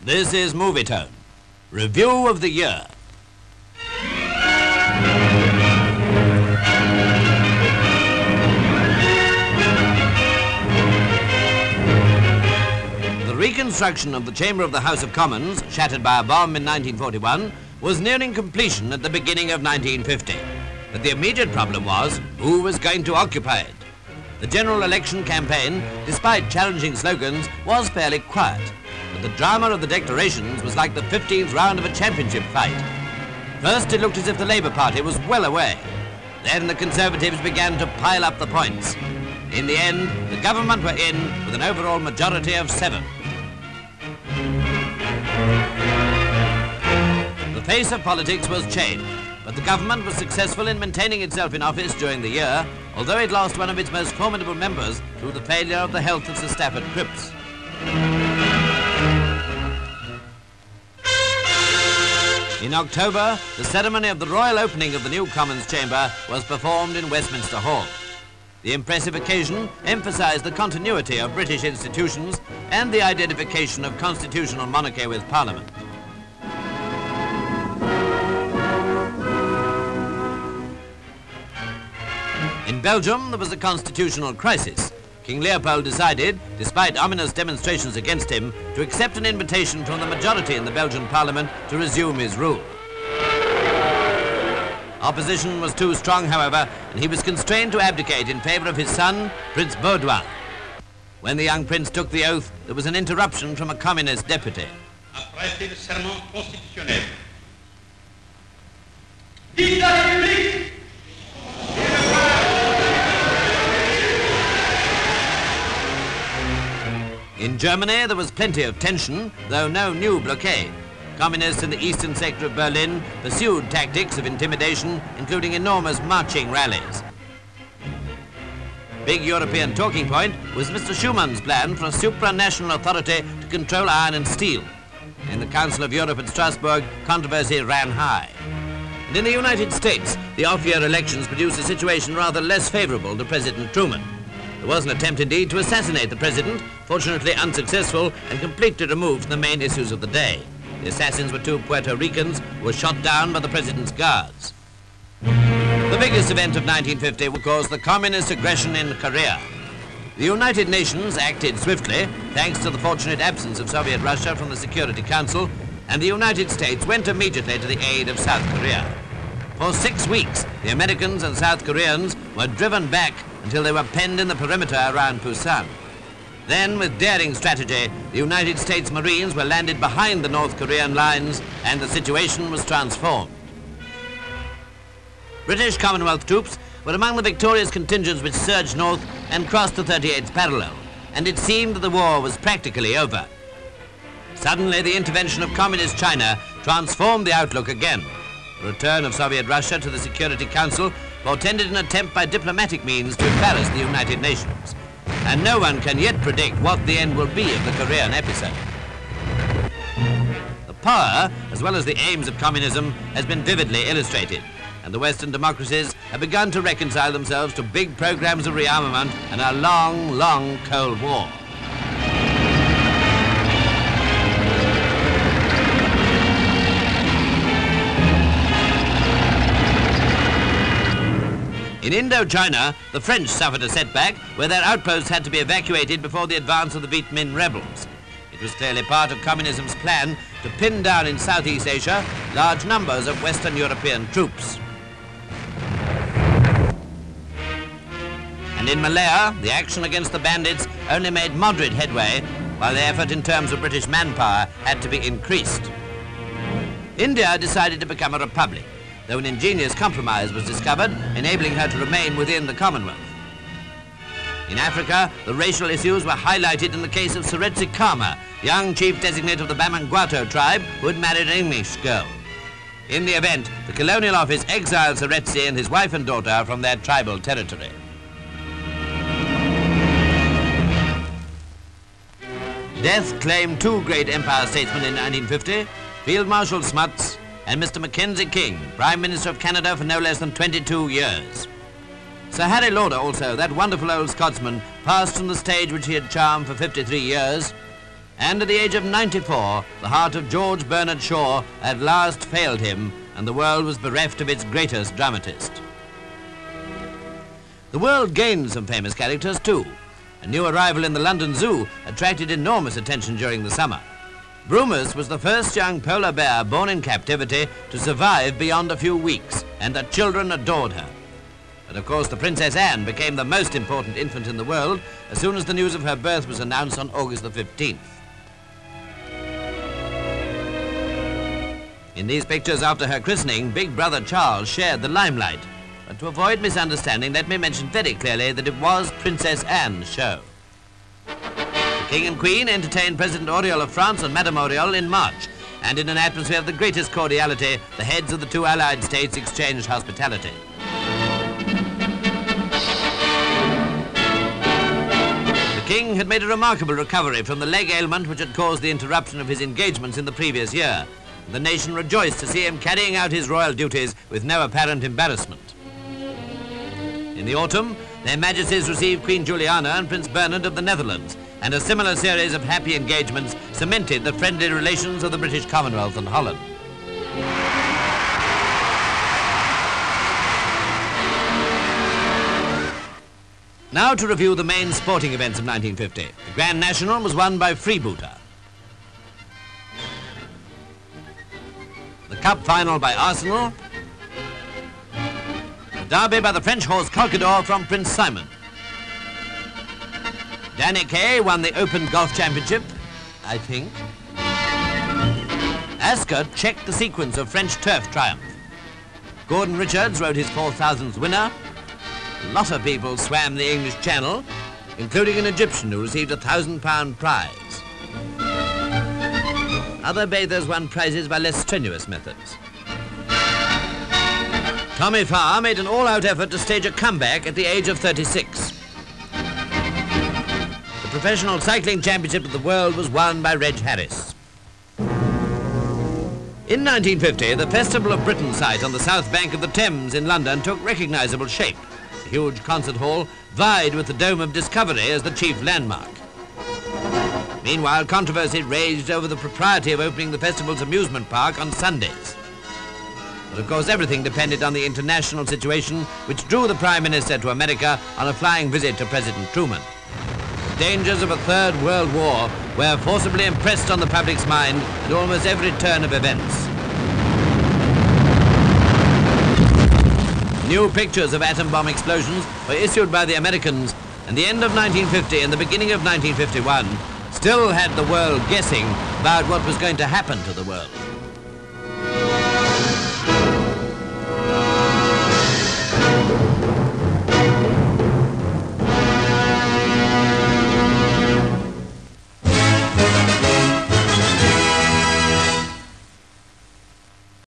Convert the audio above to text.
This is Movietone, Review of the Year. The reconstruction of the chamber of the House of Commons, shattered by a bomb in 1941, was nearing completion at the beginning of 1950. But the immediate problem was, who was going to occupy it? The general election campaign, despite challenging slogans, was fairly quiet. But the drama of the declarations was like the 15th round of a championship fight. First, it looked as if the Labour Party was well away. Then the Conservatives began to pile up the points. In the end, the government were in with an overall majority of 7. The face of politics was changed, but the government was successful in maintaining itself in office during the year, although it lost one of its most formidable members through the failure of the health of Sir Stafford Cripps. In October, the ceremony of the royal opening of the new Commons chamber was performed in Westminster Hall. The impressive occasion emphasised the continuity of British institutions and the identification of constitutional monarchy with Parliament. In Belgium, there was a constitutional crisis. King Leopold decided, despite ominous demonstrations against him, to accept an invitation from the majority in the Belgian Parliament to resume his rule. Opposition was too strong, however, and he was constrained to abdicate in favour of his son, Prince Baudouin. When the young prince took the oath, there was an interruption from a communist deputy. Après le serment constitutionnel. Vive la République! In Germany, there was plenty of tension, though no new blockade. Communists in the eastern sector of Berlin pursued tactics of intimidation, including enormous marching rallies. Big European talking point was Mr. Schumann's plan for a supranational authority to control iron and steel. In the Council of Europe at Strasbourg, controversy ran high. And in the United States, the off-year elections produced a situation rather less favourable to President Truman. There was an attempt indeed to assassinate the president, fortunately unsuccessful and completely removed from the main issues of the day. The assassins were 2 Puerto Ricans who were shot down by the president's guards. The biggest event of 1950 was, of course, the communist aggression in Korea. The United Nations acted swiftly, thanks to the fortunate absence of Soviet Russia from the Security Council, and the United States went immediately to the aid of South Korea. For 6 weeks, the Americans and South Koreans were driven back until they were penned in the perimeter around Busan. Then, with daring strategy, the United States Marines were landed behind the North Korean lines and the situation was transformed. British Commonwealth troops were among the victorious contingents which surged north and crossed the 38th parallel, and it seemed that the war was practically over. Suddenly, the intervention of Communist China transformed the outlook again. The return of Soviet Russia to the Security Council portended an attempt by diplomatic means to embarrass the United Nations. And no one can yet predict what the end will be of the Korean episode. The power, as well as the aims of communism, has been vividly illustrated, and the Western democracies have begun to reconcile themselves to big programs of rearmament and a long, long Cold War. In Indochina, the French suffered a setback where their outposts had to be evacuated before the advance of the Viet Minh rebels. It was clearly part of communism's plan to pin down in Southeast Asia large numbers of Western European troops. And in Malaya, the action against the bandits only made moderate headway, while the effort in terms of British manpower had to be increased. India decided to become a republic, though an ingenious compromise was discovered, enabling her to remain within the Commonwealth. In Africa, the racial issues were highlighted in the case of Seretse Khama, young chief designate of the Bamangwato tribe who had married an English girl. In the event, the Colonial Office exiled Seretse and his wife and daughter from their tribal territory. Death claimed 2 great Empire statesmen in 1950, Field Marshal Smuts and Mr. Mackenzie King, Prime Minister of Canada for no less than 22 years. Sir Harry Lauder also, that wonderful old Scotsman, passed from the stage which he had charmed for 53 years. And at the age of 94, the heart of George Bernard Shaw at last failed him, and the world was bereft of its greatest dramatist. The world gained some famous characters too. A new arrival in the London Zoo attracted enormous attention during the summer. Broomus was the first young polar bear born in captivity to survive beyond a few weeks, and the children adored her. But of course the Princess Anne became the most important infant in the world as soon as the news of her birth was announced on August the 15th. In these pictures after her christening, big brother Charles shared the limelight. But to avoid misunderstanding, let me mention very clearly that it was Princess Anne's show. The King and Queen entertained President Auriol of France and Madame Auriol in March, and in an atmosphere of the greatest cordiality, the heads of the two allied states exchanged hospitality. The King had made a remarkable recovery from the leg ailment which had caused the interruption of his engagements in the previous year. The nation rejoiced to see him carrying out his royal duties with no apparent embarrassment. In the autumn, their Majesties received Queen Juliana and Prince Bernard of the Netherlands, and a similar series of happy engagements cemented the friendly relations of the British Commonwealth and Holland. Now to review the main sporting events of 1950. The Grand National was won by Freebooter. The Cup final by Arsenal. The Derby by the French horse Colquidor from Prince Simon. Danny Kaye won the Open Golf Championship, I think. Ascot checked the sequence of French turf triumph. Gordon Richards rode his 4,000th winner. A lot of people swam the English Channel, including an Egyptian who received a £1,000 prize. Other bathers won prizes by less strenuous methods. Tommy Farr made an all-out effort to stage a comeback at the age of 36. The Professional Cycling Championship of the World was won by Reg Harris. In 1950, the Festival of Britain site on the south bank of the Thames in London took recognisable shape. The huge concert hall vied with the Dome of Discovery as the chief landmark. Meanwhile, controversy raged over the propriety of opening the festival's amusement park on Sundays. But of course, everything depended on the international situation, which drew the Prime Minister to America on a flying visit to President Truman. The dangers of a Third World War were forcibly impressed on the public's mind at almost every turn of events. New pictures of atom bomb explosions were issued by the Americans, and the end of 1950 and the beginning of 1951 still had the world guessing about what was going to happen to the world.